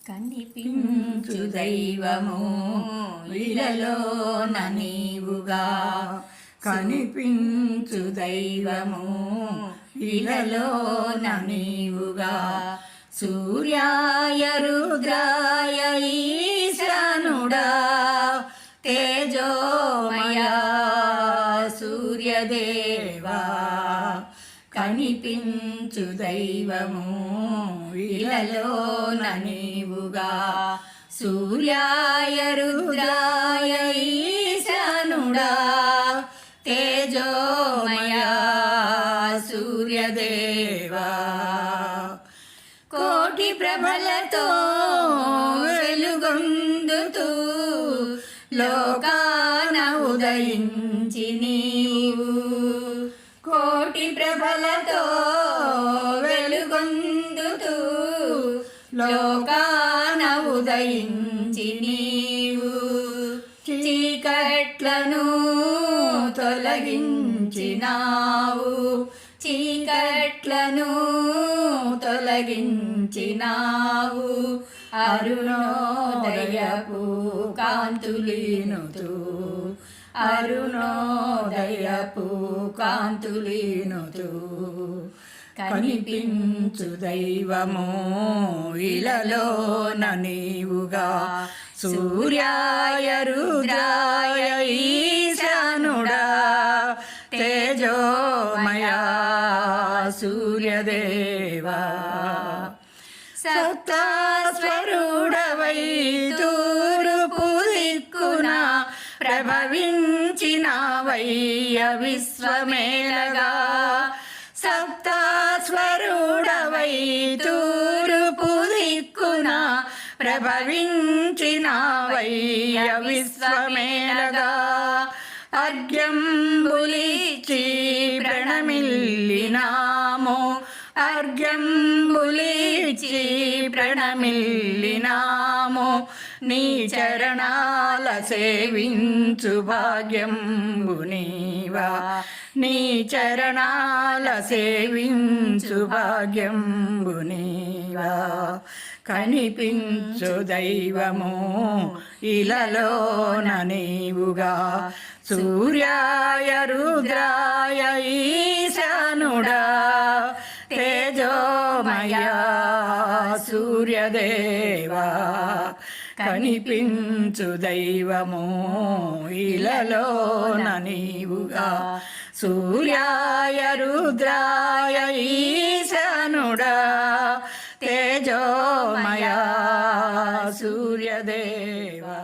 కనిపించు దైవము ఇలలోన నీవుగా, కనిపించు దైవము ఇలలోన నీవుగా. సూర్యాయ రుద్రాయ ఈశానుడా, తేజోమయా సూర్యదేవా, కనిపించు దైవము ఇలలోన నీవుగా. సూర్యాయ రుద్రాయ ఈశానుడా, తేజోమయా సూర్యదేవా, కోటి ప్రభలతో వెలుగొందుతూ లోకాన ఉదయించి నీవు, కోటి ప్రభలతో వెలుగొందుతూ లోకాన ఉదయించి నీవు, చీకట్లను తొలగించినావు, చీకట్లను తొలగించినావు, అరుణోదయపు కాంతులీనుతూ, అరుణోదయపు కాంతులీనుతూ, కనిపించు దైవము ఇలలోన నీవుగా. సూర్యాయ రుద్రాయ ఈశానుడా, తేజోమయా సూర్యదేవా, సప్తస్వరుడవై తూర్పు దిక్కున ప్రభవించినవయ్య విశ్వమేలగా, సప్తస్వరుడవై తూర్పు దిక్కున ప్రభవించినవయ్య విశ్వమేలగా, అర్ఘ్యంబులిచ్చి ప్రణమిల్లినాము, అర్ఘ్యంబులిచ్చి ప్రణమిల్లినాము, నీ చరణాల సేవించు భాగ్యంబు నీవా, నీ చరణాల సేవించు భాగ్యంబు నీవా. కనిపించు దైవము ఇలలోన నీవుగా. సూర్యాయ రుద్రాయ ఈశానుడా, తేజోమయా సూర్యదేవా, కనిపించు దైవము ఇలలోన నీవుగా. సూర్యాయ రుద్రాయ ఈశానుడా, తేజోమయా సూర్యదేవా.